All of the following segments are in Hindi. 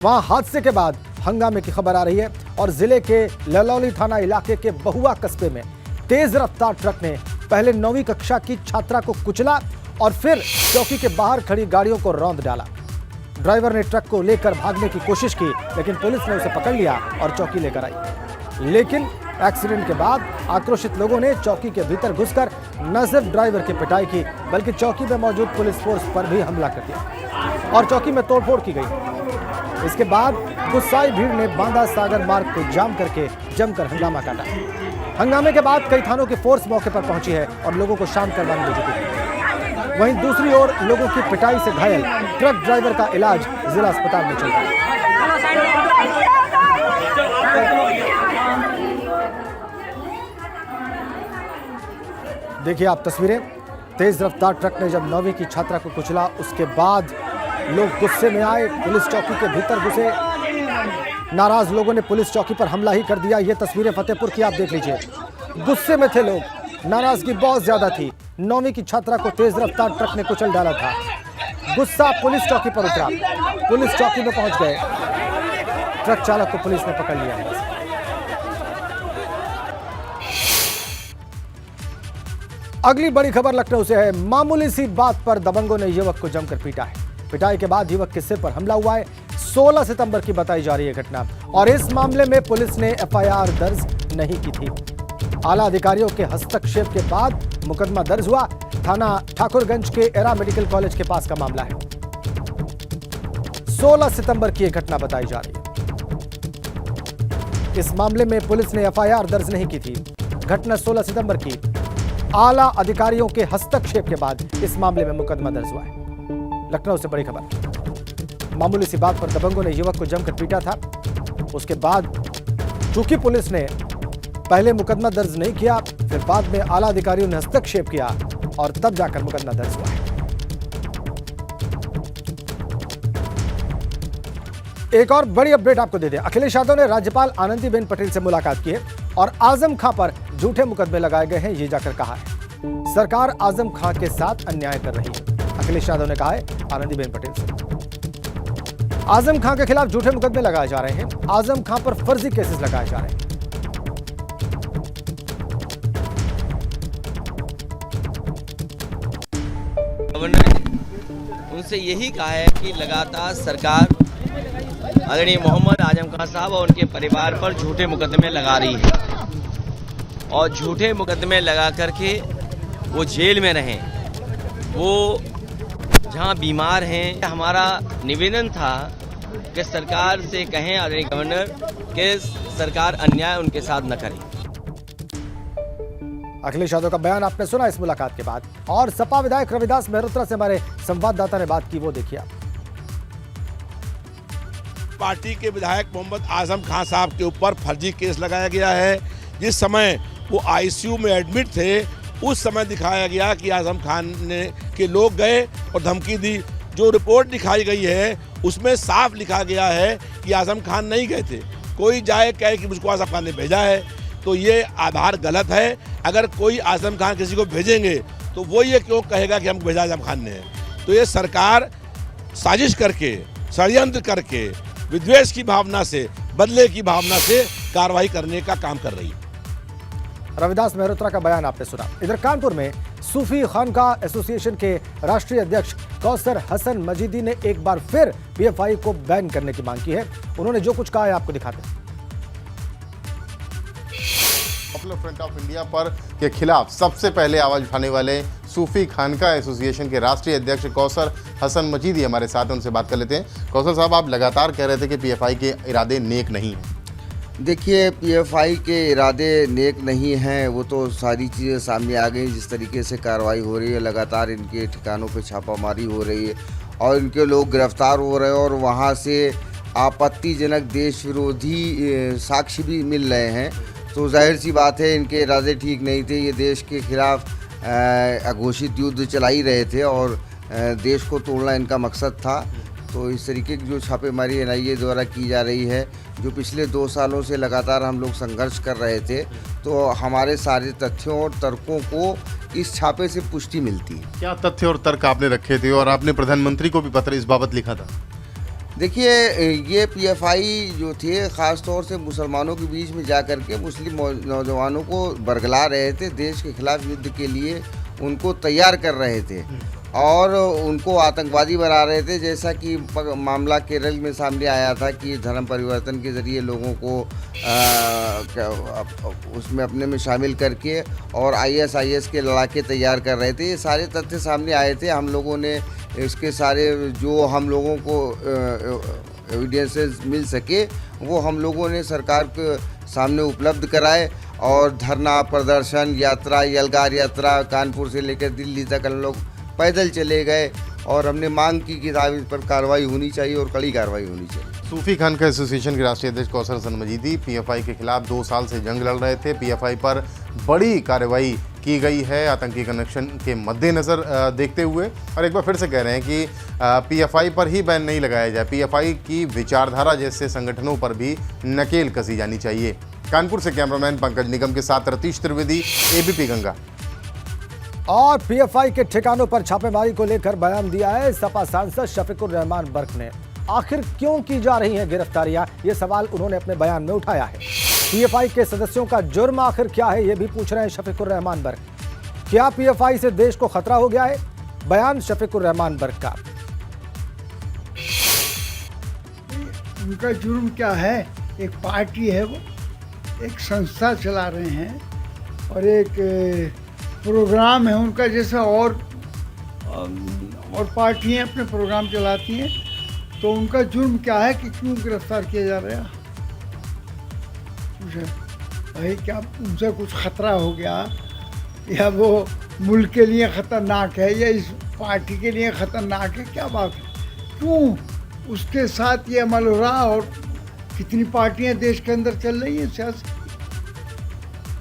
वहां हादसे के बाद हंगामे की खबर आ रही है और जिले के ललौली थाना इलाके के बहुआ कस्बे में तेज रफ्तार ट्रक ने पहले 9वीं कक्षा की छात्रा को कुचला और फिर चौकी के बाहर खड़ी गाड़ियों को रौंद डाला। ड्राइवर ने ट्रक को लेकर भागने की कोशिश की, लेकिन पुलिस ने उसे पकड़ लिया और चौकी लेकर आई। लेकिन एक्सीडेंट के बाद आक्रोशित लोगों ने चौकी के भीतर घुसकर न सिर्फ ड्राइवर की पिटाई की, बल्कि चौकी में मौजूद पुलिस फोर्स पर भी हमला कर दिया और चौकी में तोड़फोड़ की गई। इसके बाद गुस्साई भीड़ ने बांदा सागर मार्ग को जाम करके जमकर हंगामा काटा। हंगामे के बाद कई थानों की फोर्स मौके पर पहुंची है और लोगों को शांत करवाने में जुटी है। वहीं दूसरी ओर लोगों की पिटाई से घायल ट्रक ड्राइवर का इलाज जिला अस्पताल में चल रहा है। देखिए आप तस्वीरें, तेज रफ्तार ट्रक ने जब 9वीं की छात्रा को कुचला, उसके बाद लोग गुस्से में आए, पुलिस चौकी के भीतर घुसे। नाराज लोगों ने पुलिस चौकी पर हमला ही कर दिया। ये तस्वीरें फतेहपुर की आप देख लीजिए। गुस्से में थे लोग, नाराजगी बहुत ज्यादा थी। 9वीं की छात्रा को तेज रफ्तार ट्रक ने कुचल डाला था। गुस्सा पुलिस चौकी पर उतरा, पुलिस चौकी में पहुंच गए। ट्रक चालक को पुलिस ने पकड़ लिया। अगली बड़ी खबर लखनऊ से है। मामूली सी बात पर दबंगों ने युवक को जमकर पीटा है। पिटाई के बाद युवक के सिर पर हमला हुआ है। 16 सितंबर की बताई जा रही है घटना और इस मामले में पुलिस ने एफआईआर दर्ज नहीं की थी। आला अधिकारियों के हस्तक्षेप के बाद मुकदमा दर्ज हुआ। थाना ठाकुरगंज के एरा मेडिकल कॉलेज के पास का मामला है। 16 सितंबर की यह घटना बताई जा रही है। इस मामले में पुलिस ने एफआईआर दर्ज नहीं की थी। घटना 16 सितंबर की। आला अधिकारियों के हस्तक्षेप के बाद इस मामले में मुकदमा दर्ज हुआ है। लखनऊ से बड़ी खबर। मामूली सी बात पर दबंगों ने युवक को जमकर पीटा था। उसके बाद चूंकि पुलिस ने पहले मुकदमा दर्ज नहीं किया, फिर बाद में आला अधिकारियों ने हस्तक्षेप किया और तब जाकर मुकदमा दर्ज हुआ है। एक और बड़ी अपडेट आपको दे दें। अखिलेश यादव ने राज्यपाल आनंदीबेन पटेल से मुलाकात की है और आजम खां पर झूठे मुकदमे लगाए गए हैं, ये जाकर कहा है सरकार आजम खां के साथ अन्याय कर रही है। अखिलेश यादव ने कहा है आनंदीबेन पटेल से आजम खां के खिलाफ झूठे मुकदमे लगाए जा रहे हैं। आजम खां पर फर्जी केसेस लगाए जा रहे हैं। गवर्नर ने उनसे यही कहा है कि लगातार सरकार आदरणीय मोहम्मद आजम खान साहब और उनके परिवार पर झूठे मुकदमे लगा रही है और झूठे मुकदमे लगा करके वो जेल में रहें, वो जहां बीमार हैं। हमारा निवेदन था कि सरकार से कहें आदरणीय गवर्नर कि सरकार अन्याय उनके साथ न करे। अखिलेश यादव का बयान आपने सुना इस मुलाकात के बाद। और सपा विधायक रविदास मेहरोत्रा से हमारे संवाददाता ने बात की, वो देखिए आप। पार्टी के विधायक मोहम्मद आजम खान साहब के ऊपर फर्जी केस लगाया गया है। जिस समय वो आईसीयू में एडमिट थे, उस समय दिखाया गया कि आजम खान ने के लोग गए और धमकी दी। जो रिपोर्ट दिखाई गई है उसमें साफ लिखा गया है कि आजम खान नहीं गए थे। कोई जाए कहे कि मुझको आजम खान ने भेजा है, तो ये आधार गलत है। अगर कोई आजम खान किसी को भेजेंगे तो वो ये क्यों कहेगा कि हमको भेजा आजम खान ने है। तो ये सरकार साजिश करके, षड्यंत्र करके, विद्वेष की भावना से, बदले की भावना से कार्रवाई करने का काम कर रही है। रविदास मेहरोत्रा का बयान आपने सुना। इधर कानपुर में सूफी खानकाह एसोसिएशन के राष्ट्रीय अध्यक्ष कौसर हसन मजीदी ने एक बार फिर पीएफआई को बैन करने की मांग की है। उन्होंने जो कुछ कहा है आपको दिखाते हैं। पॉपुलर फ्रंट ऑफ इंडिया पर के खिलाफ सबसे पहले आवाज उठाने वाले सूफी खानकाह एसोसिएशन के राष्ट्रीय अध्यक्ष कौसर हसन मजीदी हमारे साथ, उनसे बात कर लेते हैं। कौसर साहब, आप लगातार कह रहे थे कि पीएफआई के इरादे नेक नहीं हैं। देखिए, पीएफआई के इरादे नेक नहीं हैं, वो तो सारी चीज़ें सामने आ गई। जिस तरीके से कार्रवाई हो रही है, लगातार इनके ठिकानों पे छापामारी हो रही है और इनके लोग गिरफ्तार हो रहे हैं और वहाँ से आपत्तिजनक देश विरोधी साक्ष्य भी मिल रहे हैं। तो जाहिर सी बात है इनके इरादे ठीक नहीं थे। ये देश के खिलाफ अघोषित युद्ध चला ही रहे थे और देश को तोड़ना इनका मकसद था। तो इस तरीके की जो छापेमारी एनआईए द्वारा की जा रही है, जो पिछले 2 सालों से लगातार हम लोग संघर्ष कर रहे थे, तो हमारे सारे तथ्यों और तर्कों को इस छापे से पुष्टि मिलती है। क्या तथ्य और तर्क आपने रखे थे और आपने प्रधानमंत्री को भी पत्र इस बाबत लिखा था? देखिए, ये पीएफआई जो थे ख़ास तौर से मुसलमानों के बीच में जा कर के मुस्लिम नौजवानों को बरगला रहे थे, देश के खिलाफ युद्ध के लिए उनको तैयार कर रहे थे और उनको आतंकवादी बना रहे थे। जैसा कि मामला केरल में सामने आया था कि धर्म परिवर्तन के ज़रिए लोगों को उसमें अपने में शामिल करके और आईएसआईएस के लड़ाके तैयार कर रहे थे। ये सारे तथ्य सामने आए थे। हम लोगों ने इसके सारे जो हम लोगों को एविडेंसेस मिल सके वो हम लोगों ने सरकार के सामने उपलब्ध कराए और धरना प्रदर्शन यात्रा यलगार यात्रा कानपुर से लेकर दिल्ली तक हम लोग पैदल चले गए और हमने मांग की कि साहब इस पर कार्रवाई होनी चाहिए और कड़ी कार्रवाई होनी चाहिए। सूफी खानका एसोसिएशन के राष्ट्रीय अध्यक्ष कौसर हसन मजीदी पीएफआई के खिलाफ 2 साल से जंग लड़ रहे थे। पीएफआई पर बड़ी कार्रवाई की गई है आतंकी कनेक्शन के मद्देनज़र देखते हुए, और एक बार फिर से कह रहे हैं कि पीएफआई पर ही बैन नहीं लगाया जाए, पीएफआई की विचारधारा जैसे संगठनों पर भी नकेल कसी जानी चाहिए। कानपुर से कैमरामैन पंकज निगम के साथ रतीश त्रिवेदी, एबीपी गंगा। और पीएफआई के ठिकानों पर छापेमारी को लेकर बयान दिया है सपा सांसद शफीकुर रहमान बर्क ने। आखिर क्यों की जा रही हैं गिरफ्तारियां, ये सवाल उन्होंने अपने बयान में उठाया है। पीएफआई के सदस्यों का जुर्म आखिर क्या है, ये भी पूछ रहे हैं शफीकुर रहमान बर्क। क्या पीएफआई से देश को खतरा हो गया है? बयान शफीकुर रहमान बर्क का। उनका जुर्म क्या है? एक पार्टी है, वो एक संस्था चला रहे हैं और एक प्रोग्राम है उनका, जैसा और पार्टियां अपने प्रोग्राम चलाती हैं। तो उनका जुर्म क्या है कि क्यों गिरफ्तार किया जा रहा है? भाई क्या उनसे कुछ खतरा हो गया, या वो मुल्क के लिए ख़तरनाक है या इस पार्टी के लिए ख़तरनाक है? क्या बात है, क्यों उसके साथ ये अमल हो रहा? और कितनी पार्टियां देश के अंदर चल रही हैं सियासत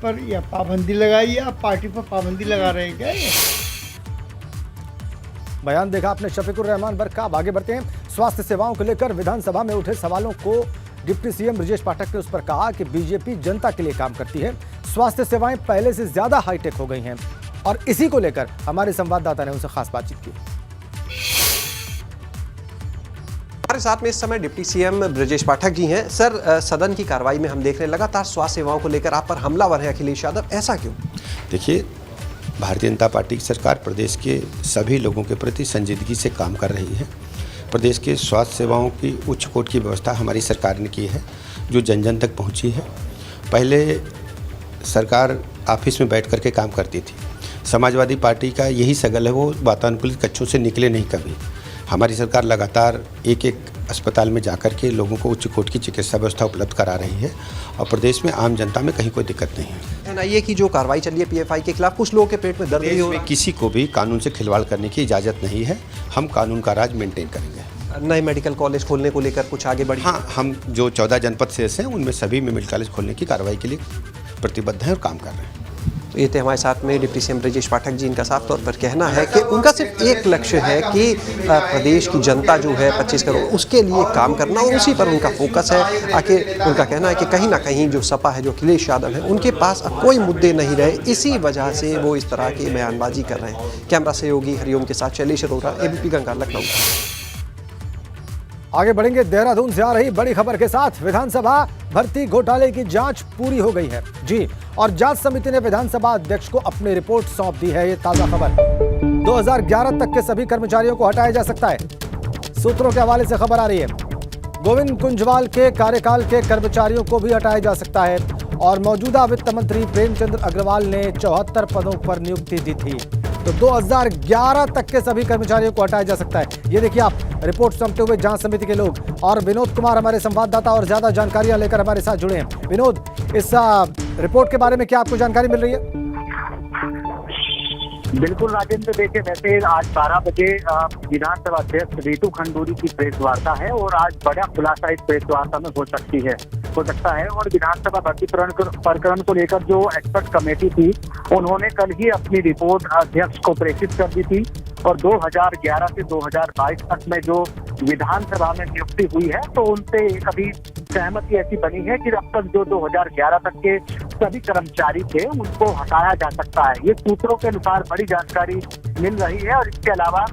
पर, या पाबंदी लगाई, या पार्टी पर पाबंदी लगा रहे हैं क्या? बयान देखा आपने शफीकुर रहमान बर्क का। अब आगे बढ़ते हैं। स्वास्थ्य सेवाओं को लेकर विधानसभा में उठे सवालों को डिप्टी सीएम ब्रजेश पाठक ने उस पर कहा कि बीजेपी जनता के लिए काम करती है, स्वास्थ्य सेवाएं पहले से ज्यादा हाईटेक हो गई हैं, और इसी को लेकर हमारे संवाददाता ने उनसे खास बातचीत की। हमारे साथ में इस समय डिप्टी सीएम ब्रजेश पाठक जी हैं। सर, सदन की कार्रवाई में हम देख रहे हैं लगातार स्वास्थ्य सेवाओं को लेकर आप पर हमलावर है अखिलेश यादव, ऐसा क्यों? देखिए, भारतीय जनता पार्टी की सरकार प्रदेश के सभी लोगों के प्रति संजीदगी से काम कर रही है। प्रदेश के स्वास्थ्य सेवाओं की उच्च कोटि की व्यवस्था हमारी सरकार ने की है, जो जन जन तक पहुंची है। पहले सरकार ऑफिस में बैठ कर के काम करती थी। समाजवादी पार्टी का यही सगल है, वो वातानुकूलित कक्षों से निकले नहीं कभी। हमारी सरकार लगातार एक एक अस्पताल में जाकर के लोगों को उच्च कोटि की चिकित्सा व्यवस्था उपलब्ध करा रही है, और प्रदेश में आम जनता में कहीं कोई दिक्कत नहीं है। एनआईए की जो कार्रवाई चली है पीएफआई के खिलाफ, कुछ लोगों के पेट में दर्द भी हो रहा है। किसी को भी कानून से खिलवाड़ करने की इजाज़त नहीं है। हम कानून का राज मेंटेन करेंगे। नए मेडिकल कॉलेज खोलने को लेकर कुछ आगे बढ़ी? हाँ, हम जो 14 जनपद शेष हैं उनमें सभी में मेडिकल कॉलेज खोलने की कार्रवाई के लिए प्रतिबद्ध हैं और काम कर रहे हैं। तो ये थे हमारे साथ में डिप्टी सीएम ब्रजेश पाठक जी। इनका साफ तौर पर कहना है कि उनका सिर्फ एक लक्ष्य है कि प्रदेश की जनता जो है 25 करोड़, उसके लिए काम करना, और उसी पर उनका फोकस है। आखिर उनका कहना है कि कहीं ना कहीं जो सपा है, जो अखिलेश यादव है, उनके पास अब कोई मुद्दे नहीं रहे, इसी वजह से वो इस तरह की बयानबाजी कर रहे हैं। कैमरा सहयोगी हरिओम के साथ शैलेश अरोरा, एबीपी गंगा, लखनऊ। आगे बढ़ेंगे देहरादून से आ रही बड़ी खबर के साथ। विधानसभा भर्ती घोटाले की जांच पूरी हो गई है जी, और जांच समिति ने विधानसभा अध्यक्ष को अपनी रिपोर्ट सौंप दी है। ये ताजा खबर। 2011 तक के सभी कर्मचारियों को हटाया जा सकता है, सूत्रों के हवाले से खबर आ रही है। गोविंद कुंजवाल के कार्यकाल के कर्मचारियों को भी हटाया जा सकता है, और मौजूदा वित्त मंत्री प्रेमचंद्र अग्रवाल ने 74 पदों पर नियुक्ति दी थी, तो 2011 तक के सभी कर्मचारियों को हटाया जा सकता है। ये देखिए आप, रिपोर्ट सौंपते हुए जांच समिति के लोग। और विनोद कुमार हमारे संवाददाता और ज्यादा जानकारियां लेकर हमारे साथ जुड़े हैं। विनोद, इस रिपोर्ट के बारे में क्या आपको जानकारी मिल रही है? बिल्कुल राजेंद्र, देखिए वैसे आज 12 बजे विधानसभा अध्यक्ष रीतू खंडूरी की प्रेस वार्ता है, और आज बड़ा खुलासा इस प्रेस वार्ता में हो सकता है। और विधानसभा भर्ती प्रकरण को लेकर जो एक्सपर्ट कमेटी थी, उन्होंने कल ही अपनी रिपोर्ट अध्यक्ष को प्रेषित कर दी थी, और 2011 से 2022 तक में जो विधानसभा में नियुक्ति हुई है, तो उनसे अभी सहमति ऐसी बनी है कि अब तक जो 2011 तक के सभी कर्मचारी थे उनको हटाया जा सकता है। ये सूत्रों के अनुसार बड़ी जानकारी मिल रही है। और इसके अलावा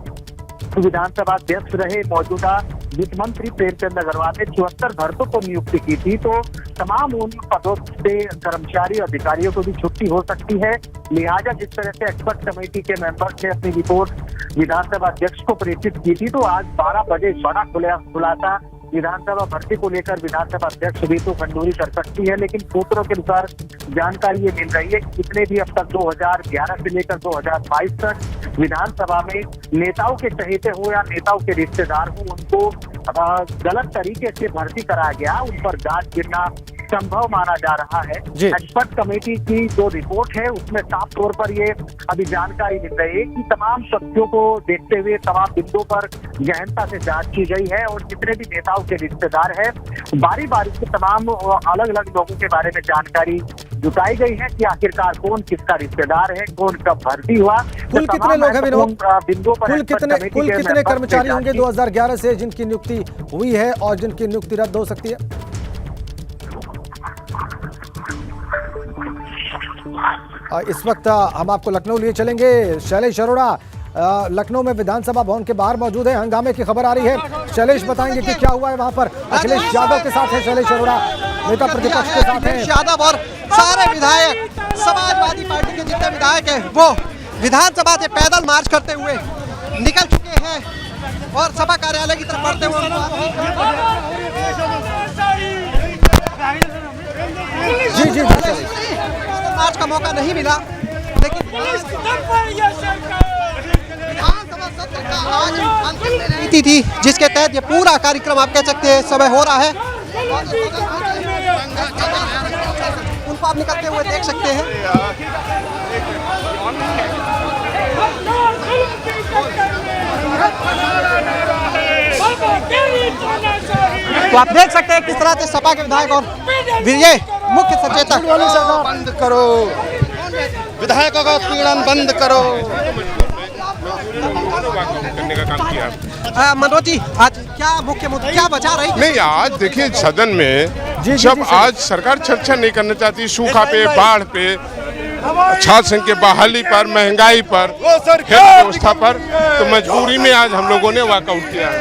विधानसभा अध्यक्ष रहे मौजूदा वित्त मंत्री प्रेमचंद अग्रवाल ने 74 भर्तों को नियुक्ति की थी, तो तमाम उन पदों से कर्मचारी अधिकारियों को भी छुट्टी हो सकती है। लिहाजा जिस तरह से एक्सपर्ट कमेटी के मेंबर्स ने अपनी रिपोर्ट विधानसभा अध्यक्ष को प्रेषित की थी, तो आज 12 बजे बड़ा खुलासा विधानसभा भर्ती को लेकर विधानसभा अध्यक्ष रीतू खंडूरी कर सकती है। लेकिन सूत्रों के अनुसार जानकारी ये मिल रही है कि जितने भी अब तक 2011 से लेकर 2022 तक विधानसभा में नेताओं के चहेते हो या नेताओं के रिश्तेदार हो, उनको गलत तरीके से भर्ती कराया गया, उन पर गाज गिरना संभव माना जा रहा है। एक्सपर्ट कमेटी की जो रिपोर्ट है उसमें साफ तौर पर ये अभी जानकारी मिल रही है कि तमाम तथ्यों को देखते हुए तमाम बिंदुओं पर गहनता से जांच की गई है और जितने भी नेताओं के रिश्तेदार हैं, बारी बारी से तमाम अलग अलग लोगों के बारे में जानकारी जुटाई गई है कि आखिरकार कौन किसका रिश्तेदार है, कौन कब भर्ती हुआ। कुल कितने लोग हैं विनोद? बिंदुओं पर कुल कितने कर्मचारी होंगे 2011 से जिनकी नियुक्ति हुई है और जिनकी नियुक्ति रद्द हो सकती है? इस वक्त हम आपको लखनऊ लिए चलेंगे। शैलेश अरोड़ा लखनऊ में विधानसभा भवन के बाहर मौजूद है। हंगामे की खबर आ रही है, शैलेश बताएंगे कि क्या हुआ है वहां पर। अखिलेश यादव के साथ है शैलेश अरोड़ा, नेता प्रतिपक्ष के साथ हैं यादव और सारे विधायक, समाजवादी पार्टी के जितने विधायक हैं वो विधानसभा से पैदल मार्च करते हुए निकल चुके हैं और सभा कार्यालय की तरफ बढ़ते हुए जी मार्च का मौका नहीं मिला, लेकिन नीति थी जिसके तहत ये पूरा कार्यक्रम आप कह सकते हैं समय हो रहा है। उनको आप निकलते हुए देख सकते हैं। तो आप देख सकते हैं किस तरह से सपा के विधायक और मुख्य सचेतक बंद करो, विधायकों का पीड़न बंद करो। करने का काम किया। मनोज जी, आज क्या मुख्य मुद्दा क्या बचा रही? नहीं, आज देखिए सदन में जब आज सरकार चर्चा नहीं करना चाहती सूखा पे, बाढ़ पे, छात्र संघ के बहाली पर, महंगाई पर, हेल्थ व्यवस्था पर, तो मजबूरी में आज हम लोगों ने वॉकआउट किया है।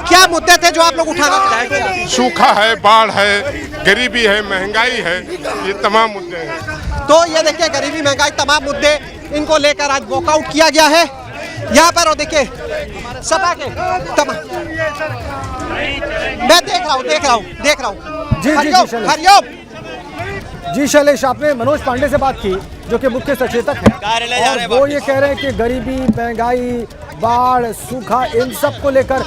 क्या मुद्दे थे जो आप लोग उठाना चाहते हैं? सूखा है, बाढ़ है, गरीबी है, महंगाई है, ये तमाम मुद्दे हैं। तो ये देखिए गरीबी, महंगाई, तमाम मुद्दे इनको लेकर आज वॉकआउट किया गया है यहाँ पर। और देखिए सभा के मैं देख रहा हूँ जी हरिओम। जी शैलेश, आपने मनोज पांडे से बात की जो कि मुख्य सचेतक है और वो ये कह रहे हैं कि गरीबी, महंगाई, बाढ़, सूखा, इन सब को लेकर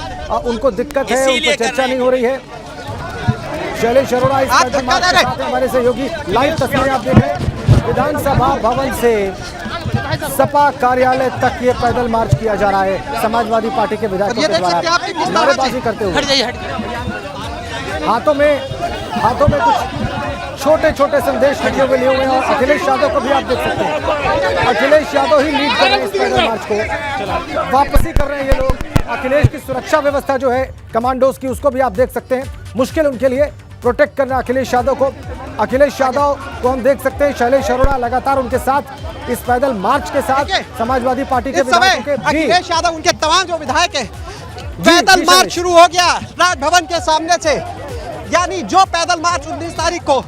उनको दिक्कत है, उन पर चर्चा नहीं हो रही है। शैलेश अरोड़ा इस हमारे सहयोगी, लाइव तस्वीरें आप देख रहे हैं। विधानसभा भवन से सपा कार्यालय तक ये पैदल मार्च किया जा रहा है समाजवादी पार्टी के विधायकों के द्वारा नारेबाजी करते हुए। हाथों में कुछ छोटे छोटे संदेश लिखे हुए लिए हुए हैं और अखिलेश यादव को भी आप देख सकते हैं। अखिलेश यादव ही लीड कर रहे हैं इस पैदल मार्च को, वापसी कर रहे हैं ये लोग। अखिलेश की सुरक्षा व्यवस्था जो है कमांडोज की, उसको भी आप देख सकते हैं। मुश्किल उनके लिए प्रोटेक्ट करना अखिलेश यादव को। अखिलेश यादव को हम देख सकते हैं, शैलेश अरोड़ा लगातार उनके साथ इस पैदल मार्च के साथ समाजवादी पार्टी के विधायकों के। अखिलेश यादव उनके तमाम जो विधायक है, पैदल मार्च शुरू हो गया राजभवन के सामने से। यानी जो पैदल मार्च 19 तारीख को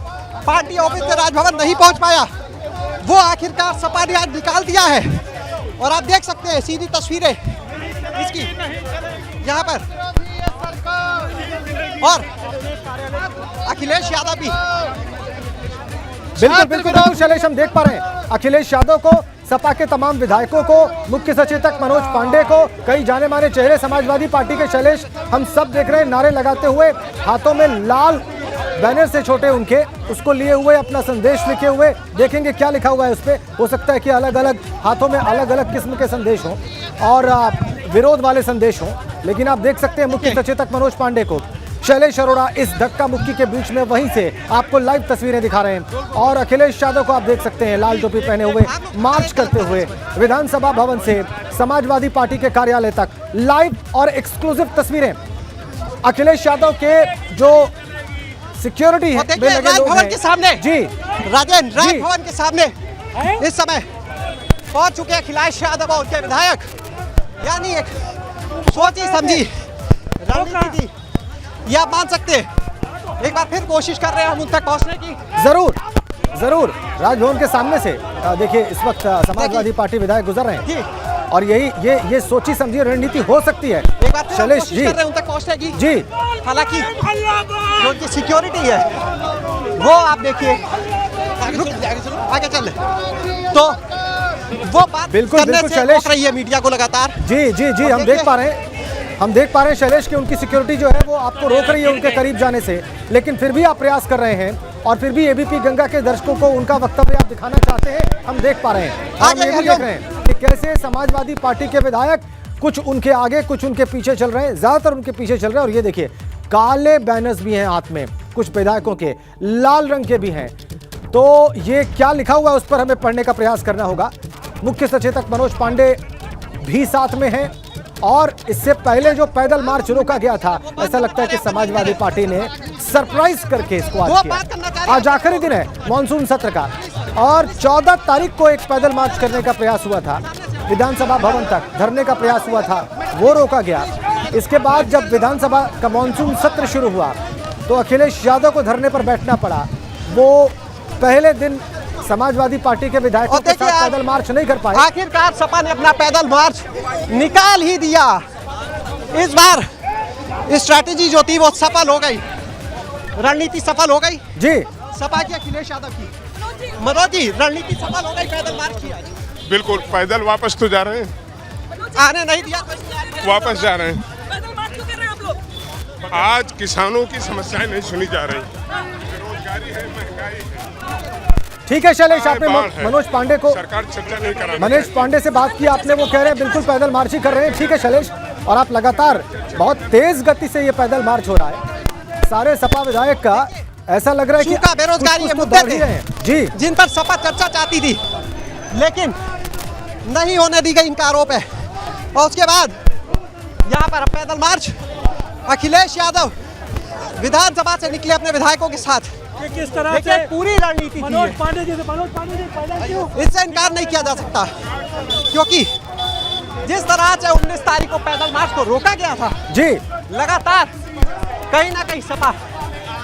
पार्टी ऑफिस से राजभवन नहीं पहुंच पाया, वो आखिरकार सपा ने आज निकाल दिया है। और आप देख सकते हैं सीधी तस्वीरें इसकी यहाँ पर। और अखिलेश यादव भी बिल्कुल शैलेश, हम देख पा रहे हैं अखिलेश यादव को, सपा के तमाम विधायकों को, मुख्य सचेतक मनोज पांडे को, कई जाने माने चेहरे समाजवादी पार्टी के शैलेश हम सब देख रहे हैं नारे लगाते हुए, हाथों में लाल बैनर से छोटे उनके, उसको लिए हुए, अपना संदेश लिखे हुए। देखेंगे क्या लिखा हुआ है उस पर। हो सकता है कि अलग अलग हाथों में अलग अलग किस्म के संदेश हों और विरोध वाले संदेश हों, लेकिन आप देख सकते हैं मुख्य सचेतक मनोज पांडे को, शैलेश अरोड़ा इस धक्का मुक्की के बीच में वहीं से आपको लाइव तस्वीरें दिखा रहे हैं। और अखिलेश यादव को आप देख सकते हैं लाल टोपी पहने हुए मार्च करते हुए विधानसभा भवन से समाजवादी पार्टी के कार्यालय तक। लाइव और एक्सक्लूसिव तस्वीरें अखिलेश यादव के जो सिक्योरिटी है राजभवन के सामने जी, राजेंद्र राजभवन के सामने इस समय पहुंच चुके हैं अखिलेश यादव और उनके विधायक। यानी एक सोची समझी रणनीति थी, ये आप मान सकते हैं। एक बार फिर कोशिश कर रहे हैं हम उन तक पहुंचने की। जरूर जरूर राजभवन के सामने से देखिए इस वक्त समाजवादी पार्टी विधायक गुजर रहे हैं और ये सोची समझी रणनीति हो सकती है। एक बार फिर शैलेश कोशिश जी कर रहे हैं उन तक पहुंचने की जी। हालांकि जो उनकी सिक्योरिटी है वो आप देखिए आगे चल तो वो बात बिल्कुल करने बिल्कुल से शैलेश रोक रही है मीडिया को लगातार। जी जी जी हम देख पा रहे हैं शैलेश की उनकी सिक्योरिटी जो है वो आपको रोक रही है उनके करीब जाने से, लेकिन फिर भी आप प्रयास कर रहे हैं और फिर भी एबीपी गंगा के दर्शकों को उनका वक्तव्य आप दिखाना चाहते हैं। हम देख पा रहे हैं, हम ये भी देख रहे हैं कि कैसे समाजवादी पार्टी के विधायक कुछ उनके आगे कुछ उनके पीछे चल रहे हैं, ज्यादातर उनके पीछे चल रहे हैं। और ये देखिए काले बैनर्स भी हैं हाथ में, कुछ विधायकों के लाल रंग के भी हैं। तो ये क्या लिखा हुआ है उस पर हमें पढ़ने का प्रयास करना होगा। मुख्य सचेतक मनोज पांडे भी साथ में हैं और इससे पहले जो पैदल मार्च रोका गया था, ऐसा लगता है कि समाजवादी पार्टी ने सरप्राइज करके इसको आज किया। आज आखिरी दिन है मॉनसून सत्र का और 14 तारीख को एक पैदल मार्च करने का प्रयास हुआ था, विधानसभा भवन तक धरने का प्रयास हुआ था, वो रोका गया। इसके बाद जब विधानसभा का मॉनसून सत्र शुरू हुआ तो अखिलेश यादव को धरने पर बैठना पड़ा। वो पहले दिन समाजवादी पार्टी के विधायकों के साथ पैदल मार्च नहीं कर पाए। आखिरकार सपा ने अपना पैदल मार्च निकाल ही दिया। इस बार स्ट्रैटेजी जो थी वो सफल हो गई, रणनीति सफल हो गई जी। सपा की अखिलेश यादव की मनोज जी रणनीति सफल हो गई, पैदल मार्च किया। बिल्कुल पैदल वापस तो जा रहे हैं, आने नहीं दिया, वापस जा रहे हैं। आज किसानों की समस्याएं नहीं सुनी जा रही, बेरोजगारी है, महंगाई है। ठीक है शैलेश, आपने मनोज पांडे को सरकार चर्चा नहीं करा। मनोज पांडे से बात की आपने, वो कह रहे हैं बिल्कुल पैदल मार्च ही कर रहे हैं। ठीक है शैलेश, और आप लगातार बहुत तेज गति से ये पैदल मार्च हो रहा है। सारे सपा विधायक का ऐसा लग रहा है कि बेरोजगारी के मुद्दे थे जी, जिन पर सपा चर्चा चाहती थी लेकिन नहीं होने दी गई, इनका आरोप है। और उसके बाद यहाँ पर पैदल मार्च अखिलेश यादव विधानसभा से निकले अपने विधायकों के साथ। किस तरह से पूरी रणनीति मनोज पांडे जी इससे इनकार नहीं किया जा सकता, क्योंकि जिस तरह से 19 तारीख को पैदल मार्च को रोका गया था जी, लगातार कहीं ना कहीं सपा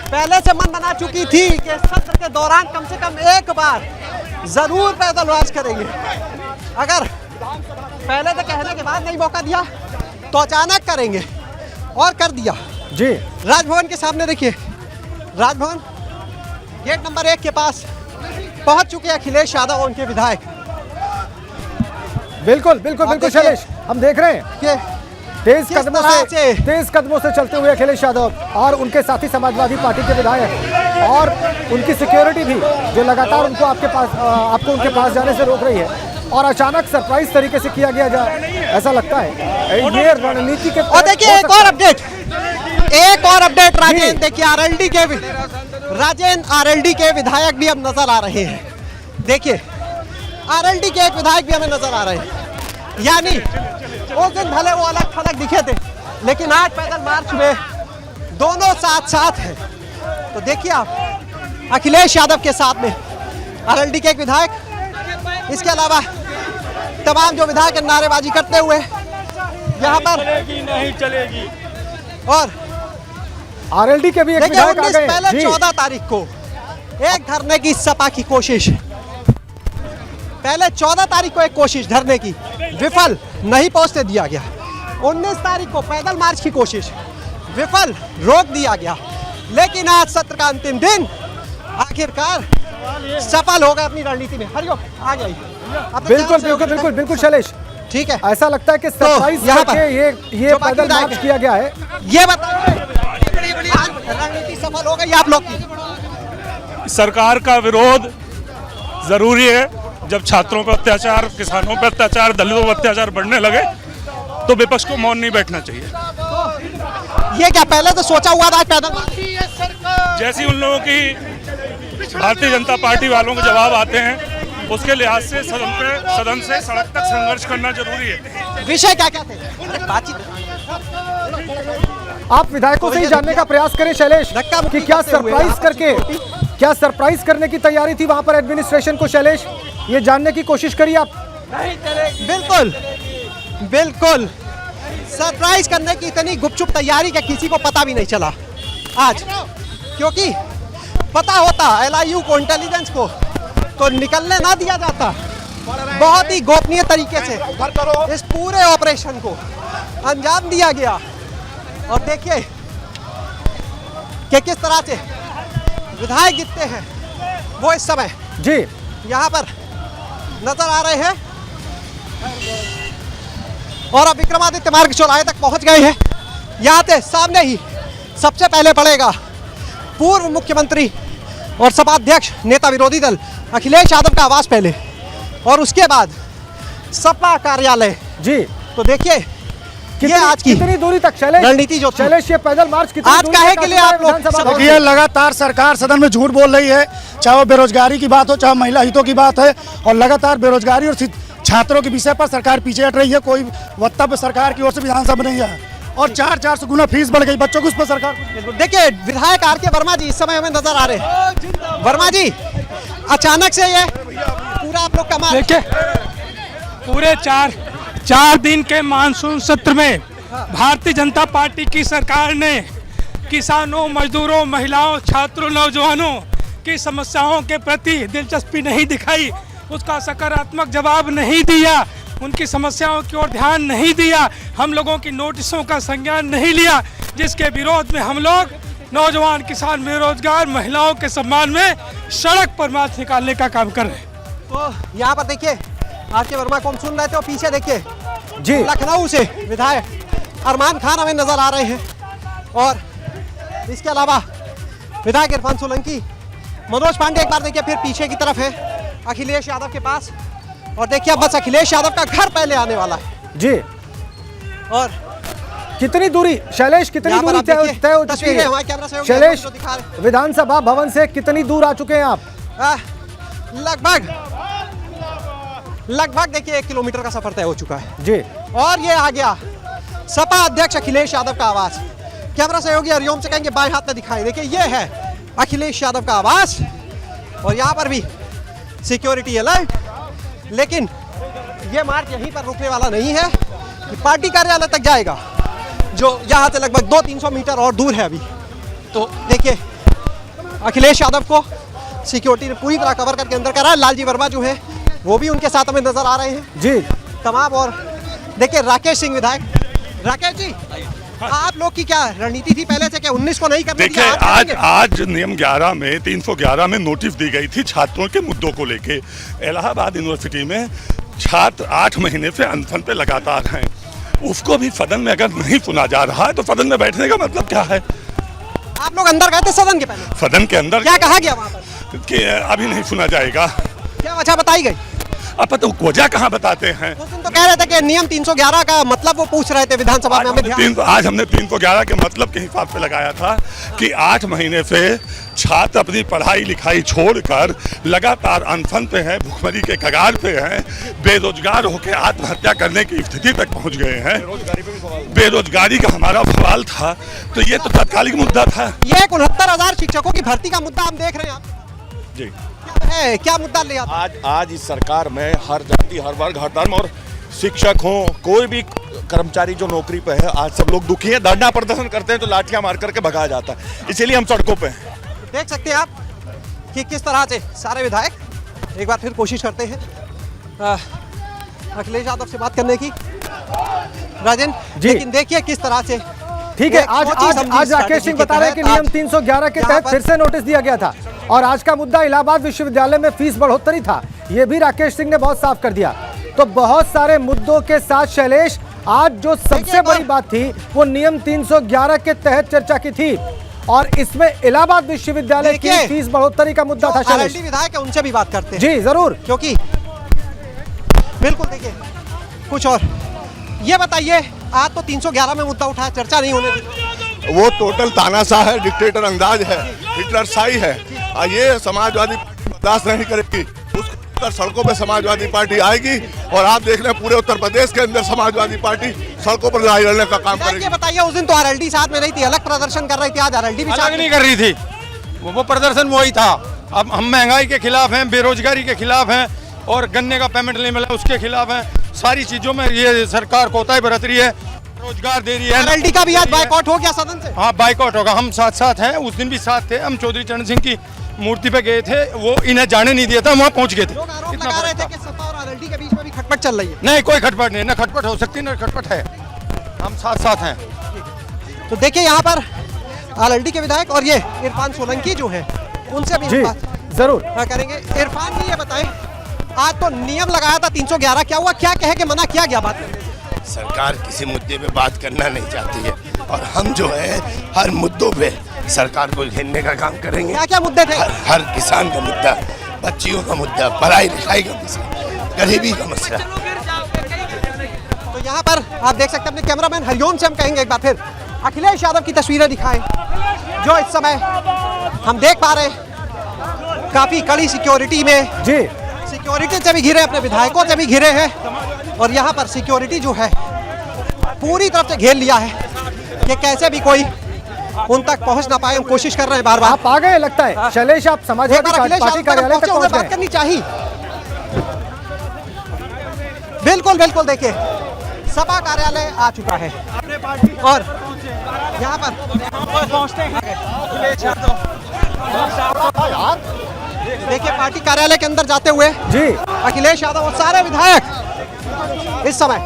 पहले से मन बना चुकी थी कि सत्र के दौरान कम से कम एक बार जरूर पैदल मार्च करेंगे। अगर पहले से कहने के बाद नहीं मौका दिया तो अचानक करेंगे, और कर दिया जी। राजभवन के सामने देखिए, राजभवन गेट नंबर 1 के पास पहुंच चुके हैं अखिलेश यादव और उनके विधायक। बिल्कुल बिल्कुल बिल्कुल शैलेश, हम देख रहे हैं कि तेज कदमों से चलते हुए अखिलेश यादव और उनके साथी समाजवादी पार्टी के विधायक और उनकी सिक्योरिटी भी जो लगातार उनको आपको उनके पास जाने से रोक रही है, और अचानक सरप्राइज तरीके से किया गया ऐसा लगता है ये रणनीति के। और देखिए एक और अपडेट राजेंद्र, देखिए आरएलडी के विधायक भी अब नजर आ रहे हैं। देखिए आरएलडी के एक विधायक भी हमें नजर आ रहे हैं, यानी उस दिन भले वो अलग थलग दिखे थे लेकिन आज पैदल मार्च में दोनों साथ साथ हैं। तो देखिए आप अखिलेश यादव के साथ में आरएलडी के एक विधायक, इसके अलावा तमाम जो विधायक नारेबाजी करते हुए यहाँ पर नहीं चलेगी। और आरएलडी के भी एक विधायक आ गए। पहले 14 तारीख को एक धरने की सपा की कोशिश, पहले 14 तारीख को एक कोशिश धरने की विफल, नहीं पहुंचने दिया गया। 19 तारीख को पैदल मार्च की कोशिश विफल, रोक दिया गया। लेकिन आज सत्र का अंतिम दिन आखिरकार सफल हो गए अपनी रणनीति में। हरिओम आ गई। बिल्कुल बिल्कुल बिल्कुल बिल्कुल शैलेश, ठीक है, ऐसा लगता है कि सरप्राइज करके ये पैदल मार्च किया गया है। ये बताइए रणनीति सफल हो गई आप लोग की? सरकार का विरोध जरूरी है। जब छात्रों पर अत्याचार, किसानों पर अत्याचार, दलितों पर अत्याचार बढ़ने लगे तो विपक्ष को मौन नहीं बैठना चाहिए। ये क्या पहले तो सोचा हुआ था पैदल मार्च? जैसी उन लोगों की भारतीय जनता पार्टी वालों के जवाब आते हैं उसके लिहाज से सदन से सड़क तक संघर्ष करना जरूरी है। विषय क्या क्या थे? बातचीत आप विधायकों से ही जानने का प्रयास करें शैलेश कि क्या सरप्राइज करने की तैयारी थी वहां पर एडमिनिस्ट्रेशन को। शैलेश, ये जानने की कोशिश करिए आप। बिल्कुल बिल्कुल सरप्राइज करने की इतनी गुपचुप तैयारी कि किसी को पता भी नहीं चला आज, क्योंकि पता होता LIU को, इंटेलिजेंस को, तो निकलने ना दिया जाता। बहुत ही गोपनीय तरीके से इस पूरे ऑपरेशन को अंजाम दिया गया। और देखिए कि किस तरह से विधायक जितने हैं वो इस समय जी यहाँ पर नजर आ रहे हैं और अब विक्रमादित्य मार्ग चौराहे तक पहुंच गए हैं। यहाँ से सामने ही सबसे पहले पड़ेगा पूर्व मुख्यमंत्री और सपा अध्यक्ष नेता विरोधी दल अखिलेश यादव का आवास पहले, और उसके बाद सपा कार्यालय। जी तो देखिए ये आज की कितनी दूरी तक शैलेश रणनीति जो थी। शैलेश ये पैदल मार्च कितनी आज दूरी काहे तक के लिए आता है आप लोग विधानसभा भवन देखिए से? लगातार सरकार सदन में झूठ बोल रही है, चाहे वो बेरोजगारी की बात हो, चाहे महिला हितों की बात है, और लगातार बेरोजगारी और छात्रों के विषय पर सरकार पीछे हट रही है। कोई वक्तव्य सरकार की ओर से विधानसभा में नहीं है, और 400 गुना फीस बढ़ गई बच्चों की, उस पर सरकार। देखिए विधायक RK वर्मा जी इस समय हमें नजर आ रहे हैं। वर्मा जी, अचानक से ये पूरा आप लोग कमाल। देखिए पूरे चार दिन के मानसून सत्र में भारतीय जनता पार्टी की सरकार ने किसानों, मजदूरों, महिलाओं, छात्रों, नौजवानों की समस्याओं के प्रति दिलचस्पी नहीं दिखाई, उसका सकारात्मक जवाब नहीं दिया, उनकी समस्याओं की ओर ध्यान नहीं दिया, हम लोगों की नोटिसों का संज्ञान नहीं लिया, जिसके विरोध में हम लोग नौजवान, किसान, बेरोजगार, महिलाओं के सम्मान में सड़क पर मार्च निकालने का काम कर रहे हैं। तो यहाँ पर देखिए RK वर्मा को हम सुन रहे थे, और पीछे देखिए जी लखनऊ से विधायक अरमान खान हमें नजर आ रहे हैं, और इसके अलावा विधायक इरफान सोलंकी, मनोज पांडे एक बार देखिए फिर पीछे की तरफ है अखिलेश यादव के पास, और देखिए बस अखिलेश यादव का घर पहले आने वाला है। जी और कितनी दूरी शैलेश, कितनी यहाँ पर दूरी आप तय देखिए, तय हो चुकी तस्वीरें है? हमारे कैमरा से शैलेश, जो दिखा रहे विधानसभा भवन से कितनी दूर आ चुके हैं आप? लगभग देखिए 1 किलोमीटर का सफर तय हो चुका है जी। और ये आ गया सपा अध्यक्ष अखिलेश यादव का आवास। कैमरा सहयोगी हरिओम से कहेंगे बाएं हाथ में दिखाएं, देखिए ये है अखिलेश यादव का आवास, और यहाँ पर भी सिक्योरिटी अलर्ट। लेकिन ये मार्च यहीं पर रुकने वाला नहीं है, कि पार्टी कार्यालय तक जाएगा, जो यहाँ से लगभग 200-300 मीटर और दूर है अभी। तो देखिए अखिलेश यादव को सिक्योरिटी ने पूरी तरह कवर करके अंदर करा है। लालजी वर्मा जो है वो भी उनके साथ हमें नजर आ रहे हैं जी तमाम। और देखिए राकेश सिंह विधायक, राकेश जी आप लोग की क्या रणनीति थी पहले से, क्या 19 को नहीं करने देखिए आज नियम 11 में 311 में नोटिस दी गई थी छात्रों के मुद्दों को लेके। इलाहाबाद यूनिवर्सिटी में छात्र 8 महीने से अनशन पे लगातार हैं, उसको भी सदन में अगर नहीं सुना जा रहा है तो सदन में बैठने का मतलब क्या है? आप लोग अंदर गए थे सदन के पहले? सदन के अंदर क्या कहा गया वहाँ पर कि अभी नहीं सुना जाएगा? क्या वजह बताई गई? अब तो वजह कहाँ बताते हैं? उस दिन तो कह रहे थे कि नियम 311 का मतलब वो पूछ रहे थे विधानसभा में। आज हमने 311 के मतलब के हिसाब से लगाया था कि 8 महीने से छात्र अपनी पढ़ाई लिखाई छोड़कर लगातार अनशन पे हैं, भुखमरी के कगार पे हैं, बेरोजगार होकर आत्महत्या करने की स्थिति तक पहुंच गए हैं। बेरोजगारी का हमारा सवाल था, तो ये तो तात्कालिक मुद्दा था। ये 69,000 शिक्षकों की भर्ती का मुद्दा हम देख रहे हैं आप जी है, क्या मुद्दा ले आता? आज इस सरकार में हर जाति, हर वर्ग, हर धर्म और शिक्षक हो, कोई भी कर्मचारी जो नौकरी पे है, आज सब लोग दुखी हैं। धरना प्रदर्शन करते हैं तो लाठियां मार करके भगाया जाता है, इसीलिए हम सड़कों पे हैं। देख सकते हैं आप कि किस तरह से सारे विधायक एक बार फिर कोशिश करते हैं अखिलेश यादव से बात करने की, राजन। लेकिन देखिए किस तरह से ठीक है। आज राकेश सिंह बता रहे हैं कि नियम 311 के तहत फिर से नोटिस दिया गया था, और आज का मुद्दा इलाहाबाद विश्वविद्यालय में फीस बढ़ोतरी था, ये भी राकेश सिंह ने बहुत साफ कर दिया। तो बहुत सारे मुद्दों के साथ शैलेश, आज जो सबसे बड़ी बात थी वो नियम 311 के तहत चर्चा की थी, और इसमें इलाहाबाद विश्वविद्यालय की फीस बढ़ोतरी का मुद्दा था। शैलेश विधायक है उनसे भी बात करते हैं। जी जरूर, क्योंकि बिल्कुल देखिए कुछ और ये बताइए, आज तो 311 में मुद्दा उठाया, चर्चा नहीं होने दी। वो टोटल तानाशाह है, डिक्टेटर अंदाज है, हिटलरशाही है। ये समाजवादी पार्टी बर्दाश्त नहीं करेगी, उसको सड़कों पे समाजवादी पार्टी आएगी, और आप देख रहे हैं पूरे उत्तर प्रदेश के अंदर समाजवादी पार्टी सड़कों पर लड़ाई लड़ने का काम करेगी। ये बताइए, उस दिन तो RLD साथ में नहीं थी, अलग प्रदर्शन कर रही थी, आज RLD भी साथ नहीं कर रही थी, वो प्रदर्शन वही था। अब हम महंगाई के खिलाफ हैं, बेरोजगारी के खिलाफ हैं, और गन्ने का पेमेंट नहीं मिला उसके खिलाफ हैं। सारी चीज़ों में ये सरकार कोताही बरत रही है। रोजगार दे रही है। आरएलडी का भी आज बाइकआउट हो गया सदन से। हाँ, बाइकआउट होगा। हम साथ साथ हैं, उस दिन भी साथ थे। हम चौधरी चरण सिंह की मूर्ति पे गए थे, वो इन्हें जाने नहीं दिया था, वहाँ पहुँच गए थे। लोग आरोप लगा रहे थे कि सपा और आरएलडी के बीच में भी खटपट चल रही है। नहीं, कोई खटपट नहीं, ना खटपट हो सकती ना खटपट है। हम साथ साथ हैं। तो देखिए यहाँ पर आरएलडी के विधायक और ये इरफान सोलंकी जो है उनसे भी जी, बात जरूर करेंगे। इरफान जी ये बताएं, आज तो नियम लगाया था 311, क्या हुआ, क्या कह के मना किया गया बात करने से? सरकार किसी मुद्दे पे बात करना नहीं चाहती है और हम जो है हर मुद्दों पे सरकार को घेरने का काम करेंगे। क्या क्या मुद्दे थे? हर किसान का मुद्दा, बच्चियों का मुद्दा, पढ़ाई लिखाई का मसला, गरीबी का मसला। तो यहाँ पर आप देख सकते हैं, अपने कैमरामैन हरिओम से हम कहेंगे एक बार फिर अखिलेश यादव की तस्वीरें दिखाएं, जो इस समय हम देख पा रहे हैं काफी कड़ी सिक्योरिटी में, जी सिक्योरिटी से भी घिरे, अपने विधायकों से भी घिरे हैं और यहाँ पर सिक्योरिटी जो है पूरी तरफ से घेर लिया है कि कैसे भी कोई उन तक पहुंच ना पाए। हम कोशिश कर रहे हैं बार बार। आप आ गए लगता है शैलेश, आप समाजवादी पार्टी कार्यालय तक पहुंच बात गए। करनी चाहिए। बिल्कुल बिल्कुल, देखिए सपा कार्यालय आ चुका है और यहाँ पर पहुँचते हैं देखिए पार्टी कार्यालय के अंदर जाते हुए जी अखिलेश यादव और सारे विधायक इस समय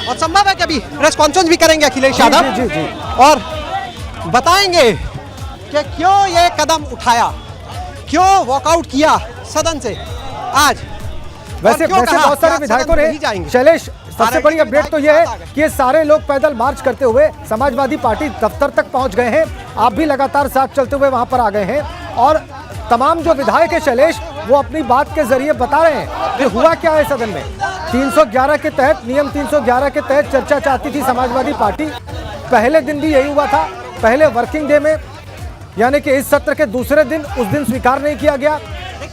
और संभव है कि अभी प्रेस कॉन्फ्रेंस भी करेंगे अखिलेश यादव जी, जी, जी। और बताएंगे कि क्यों ये कदम उठाया, क्यों वॉकआउट किया सदन से आज। वैसे बहुत सारे विधायकों ने, शैलेश सबसे बड़ी अपडेट तो यह है कि ये सारे लोग पैदल मार्च करते हुए समाजवादी पार्टी दफ्तर तक पहुंच गए हैं। आप भी लगातार साथ चलते हुए वहां पर आ गए हैं और तमाम जो विधायक है शैलेश, वो अपनी बात के जरिए बता रहे हैं कि हुआ क्या है सदन में। 311 के तहत, नियम 311 के तहत चर्चा चाहती थी समाजवादी पार्टी। पहले दिन भी यही हुआ था, पहले वर्किंग डे में, यानी कि इस सत्र के दूसरे दिन, उस दिन स्वीकार नहीं किया गया।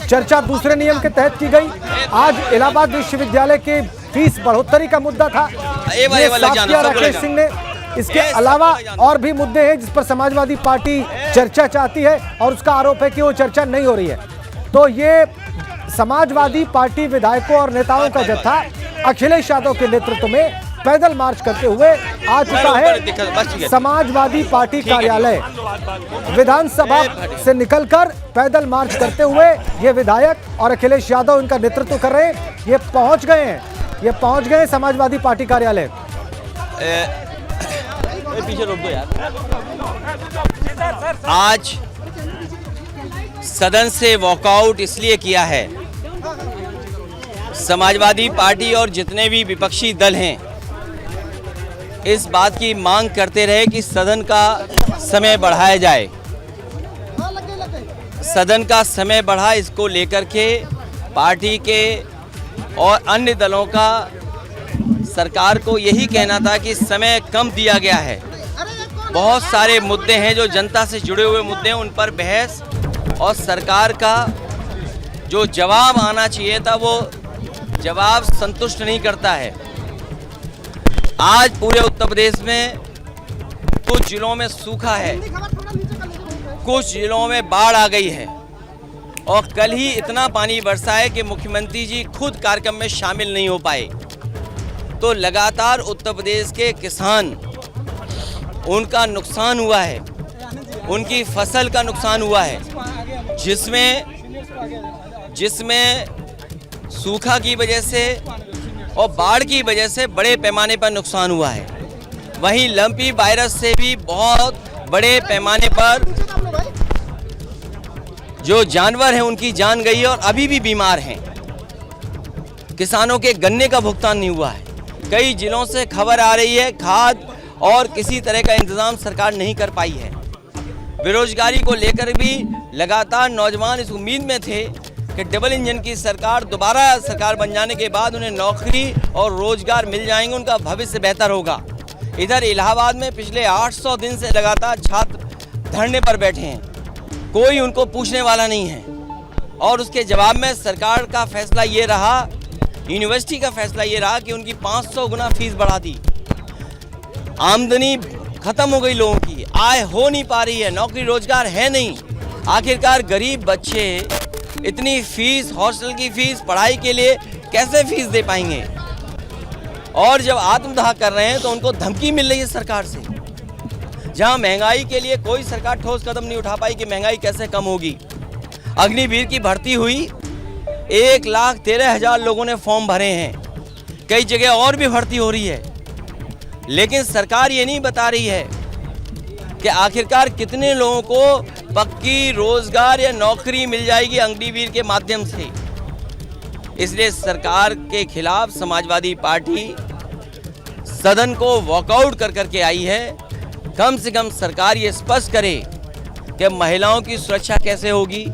चर्चा दूसरे नियम के तहत की गई। आज इलाहाबाद विश्वविद्यालय के फीस बढ़ोतरी का मुद्दा था, ये साफ किया राकेश सिंह ने। इसके अलावा और भी मुद्दे हैं जिस पर समाजवादी पार्टी चर्चा चाहती है और उसका आरोप है कि वो चर्चा नहीं हो रही है। तो ये समाजवादी पार्टी विधायकों और नेताओं का जत्था अखिलेश यादव के नेतृत्व में पैदल मार्च करते हुए आ चुका है समाजवादी पार्टी कार्यालय। विधानसभा से निकलकर पैदल मार्च करते हुए ये विधायक और अखिलेश यादव इनका नेतृत्व कर रहे हैं, ये पहुंच गए हैं, ये पहुंच गए समाजवादी पार्टी कार्यालय। पीछे रोक दो यार। आज सदन से वॉकआउट इसलिए किया है, समाजवादी पार्टी और जितने भी विपक्षी दल हैं इस बात की मांग करते रहे कि सदन का समय बढ़ाया जाए। सदन का समय बढ़ा, इसको लेकर के पार्टी के और अन्य दलों का सरकार को यही कहना था कि समय कम दिया गया है। बहुत सारे मुद्दे हैं जो जनता से जुड़े हुए मुद्दे हैं, उन पर बहस और सरकार का जो जवाब आना चाहिए था वो जवाब संतुष्ट नहीं करता है। आज पूरे उत्तर प्रदेश में कुछ जिलों में सूखा है, कुछ जिलों में बाढ़ आ गई है और कल ही इतना पानी बरसा है कि मुख्यमंत्री जी खुद कार्यक्रम में शामिल नहीं हो पाए। तो लगातार उत्तर प्रदेश के किसान, उनका नुकसान हुआ है, उनकी फसल का नुकसान हुआ है, जिसमें सूखा की वजह से और बाढ़ की वजह से बड़े पैमाने पर नुकसान हुआ है। वहीं लंपी वायरस से भी बहुत बड़े पैमाने पर जो जानवर हैं उनकी जान गई है और अभी भी बीमार हैं। किसानों के गन्ने का भुगतान नहीं हुआ है। कई जिलों से खबर आ रही है खाद और किसी तरह का इंतजाम सरकार नहीं कर पाई है। बेरोजगारी को लेकर भी लगातार नौजवान इस उम्मीद में थे कि डबल इंजन की सरकार दोबारा सरकार बन जाने के बाद उन्हें नौकरी और रोजगार मिल जाएंगे, उनका भविष्य बेहतर होगा। इधर इलाहाबाद में पिछले 800 दिन से लगातार छात्र धरने पर बैठे हैं, कोई उनको पूछने वाला नहीं है और उसके जवाब में सरकार का फैसला ये रहा, यूनिवर्सिटी का फैसला ये रहा कि उनकी 500 गुना फीस बढ़ा दी। आमदनी खत्म हो गई, लोगों की आय हो नहीं पा रही है, नौकरी रोजगार है नहीं। आखिरकार गरीब बच्चे इतनी फीस, हॉस्टल की फीस, पढ़ाई के लिए कैसे फीस दे पाएंगे? और जब आत्मदाह कर रहे हैं तो उनको धमकी मिल रही है सरकार से। जहां महंगाई के लिए कोई सरकार ठोस कदम नहीं उठा पाई कि महंगाई कैसे कम होगी। अग्निवीर की भर्ती हुई, 1,13,000 लोगों ने फॉर्म भरे हैं, कई जगह और भी भर्ती हो रही है, लेकिन सरकार ये नहीं बता रही है कि आखिरकार कितने लोगों को पक्की रोजगार या नौकरी मिल जाएगी अग्निवीर के माध्यम से। इसलिए सरकार के खिलाफ समाजवादी पार्टी सदन को वॉकआउट कर करके आई है। कम से कम सरकार ये स्पष्ट करे कि महिलाओं की सुरक्षा कैसे होगी,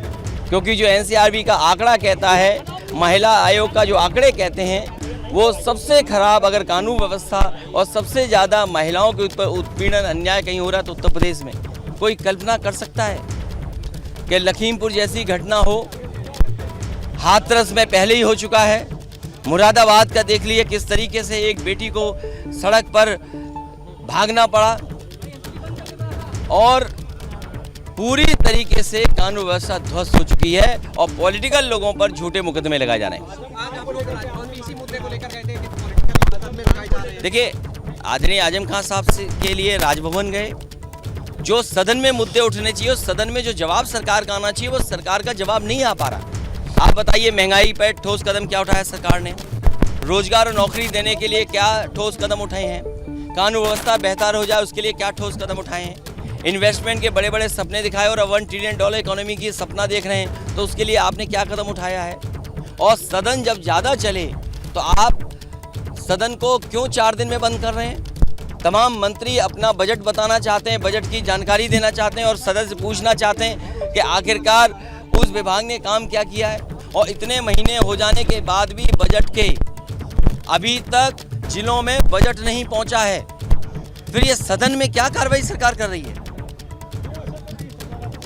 क्योंकि जो एनसीआरबी का आंकड़ा कहता है, महिला आयोग का जो आंकड़े कहते हैं, वो सबसे खराब अगर कानून व्यवस्था और सबसे ज़्यादा महिलाओं के ऊपर उत्पीड़न अन्याय कहीं हो रहा है तो उत्तर प्रदेश में। कोई कल्पना कर सकता है कि लखीमपुर जैसी घटना हो? हाथरस में पहले ही हो चुका है। मुरादाबाद का देख लीजिए किस तरीके से एक बेटी को सड़क पर भागना पड़ा, और पूरी तरीके से कानून व्यवस्था ध्वस्त हो चुकी है और पॉलिटिकल लोगों पर झूठे मुकदमे लगाए जा रहे हैं। देखिए, आदरणीय आजम खान साहब के लिए राजभवन गए, जो सदन में मुद्दे उठने चाहिए, उस सदन में जो जवाब सरकार का आना चाहिए, वो सरकार का जवाब नहीं आ पा रहा। आप बताइए, महंगाई पर ठोस कदम क्या उठाया सरकार ने? रोजगार और नौकरी देने के लिए क्या ठोस कदम उठाए हैं? कानून व्यवस्था बेहतर हो जाए उसके लिए क्या ठोस कदम उठाए हैं? इन्वेस्टमेंट के बड़े बड़े सपने दिखाए और $1 ट्रिलियन इकोनॉमी की सपना देख रहे हैं, तो उसके लिए आपने क्या कदम उठाया है? और सदन जब ज़्यादा चले तो आप सदन को क्यों 4 दिन में बंद कर रहे हैं? तमाम मंत्री अपना बजट बताना चाहते हैं, बजट की जानकारी देना चाहते हैं और सदन से पूछना चाहते हैं कि आखिरकार उस विभाग ने काम क्या किया है। और इतने महीने हो जाने के बाद भी बजट के अभी तक जिलों में बजट नहीं पहुंचा है, फिर ये सदन में क्या कार्रवाई सरकार कर रही है?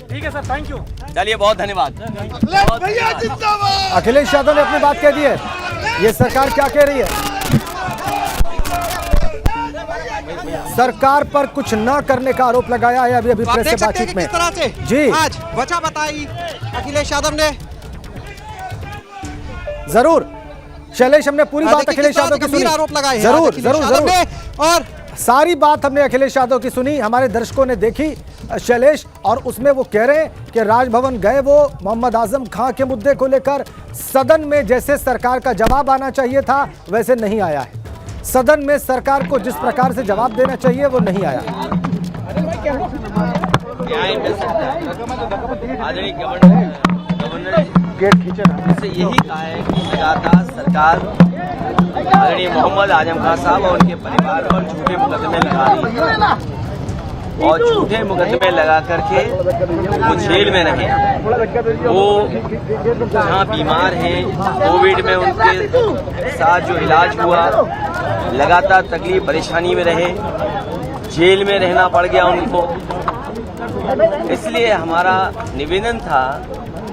ठीक है सर, थैंक यू। चलिए, बहुत धन्यवाद। अखिलेश यादव ने अपनी बात कह दी है। ये सरकार क्या कह रही है? सरकार पर कुछ न करने का आरोप लगाया है अभी प्रेस से बातचीत में। किस तरह से जी आज वजह बताई अखिलेश यादव ने। जरूर शैलेश, हमने पूरी बात अखिलेश यादव की सुनी। आरोप लगाए जरूर जरूर जरूर, और सारी बात हमने अखिलेश यादव की सुनी, हमारे दर्शकों ने देखी शैलेश, और उसमें वो कह रहे हैं कि राजभवन गए वो मोहम्मद आजम खां के मुद्दे को लेकर, सदन में जैसे सरकार का जवाब आना चाहिए था वैसे नहीं आया है। सदन में सरकार को जिस प्रकार से जवाब देना चाहिए वो नहीं आया। गेट खींचे से यही कहा है कि लगातार सरकार आदरणीय मोहम्मद आजम खान साहब और उनके परिवार पर झूठे मुकदमे लगा रही है, और झूठे मुकदमे लगा करके वो जेल में रहे। वो जहाँ बीमार हैं, कोविड में उनके साथ जो इलाज हुआ, लगातार तकलीफ परेशानी में रहे, जेल में रहना पड़ गया उनको। इसलिए हमारा निवेदन था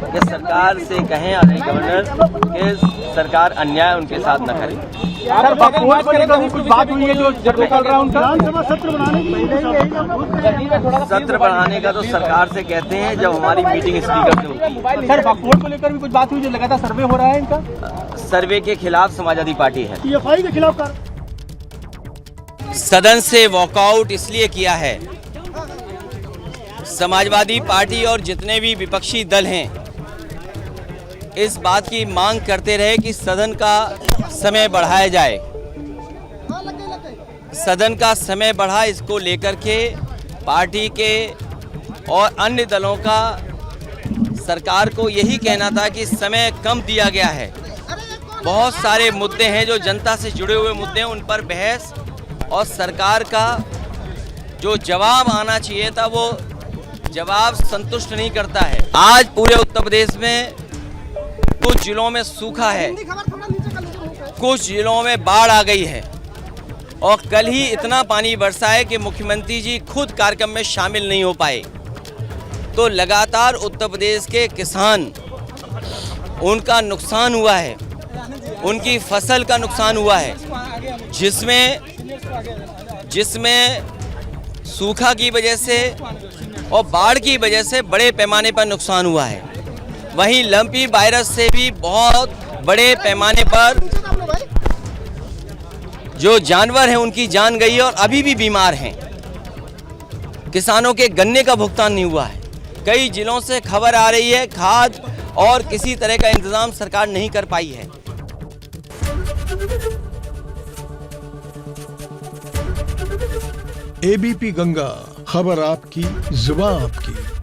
कि सरकार से कहें, आदरणीय गवर्नर, कि सरकार अन्याय उनके साथ न करे। सर, बकवास को लेकर कुछ बात हुई है जो चल रहा है उनका? सत्र बढ़ाने का तो सरकार से कहते हैं जब हमारी मीटिंग स्पीकर से होती है। सर, बकवास को लेकर भी कुछ बात हुई जो लगातार सर्वे हो रहा है इनका? सर्वे के खिलाफ समाजवादी पार्टी है। PFI के खिलाफ सदन से वॉकआउट इसलिए किया है, समाजवादी पार्टी और जितने भी विपक्षी दल हैं इस बात की मांग करते रहे कि सदन का समय बढ़ाया जाए। सदन का समय बढ़ा, इसको लेकर के पार्टी के और अन्य दलों का सरकार को यही कहना था कि समय कम दिया गया है। बहुत सारे मुद्दे हैं जो जनता से जुड़े हुए मुद्दे हैं, उन पर बहस और सरकार का जो जवाब आना चाहिए था वो जवाब संतुष्ट नहीं करता है। आज पूरे उत्तर प्रदेश में कुछ जिलों में सूखा है, कुछ जिलों में बाढ़ आ गई है, और कल ही इतना पानी बरसा है कि मुख्यमंत्री जी खुद कार्यक्रम में शामिल नहीं हो पाए। तो लगातार उत्तर प्रदेश के किसान, उनका नुकसान हुआ है, उनकी फसल का नुकसान हुआ है, जिसमें सूखा की वजह से और बाढ़ की वजह से बड़े पैमाने पर नुकसान हुआ है। वहीं लंपी वायरस से भी बहुत बड़े पैमाने पर जो जानवर हैं उनकी जान गई है और अभी भी बीमार हैं। किसानों के गन्ने का भुगतान नहीं हुआ है। कई जिलों से खबर आ रही है खाद और किसी तरह का इंतजाम सरकार नहीं कर पाई है। एबीपी गंगा, खबर आपकी, जुबान आपकी।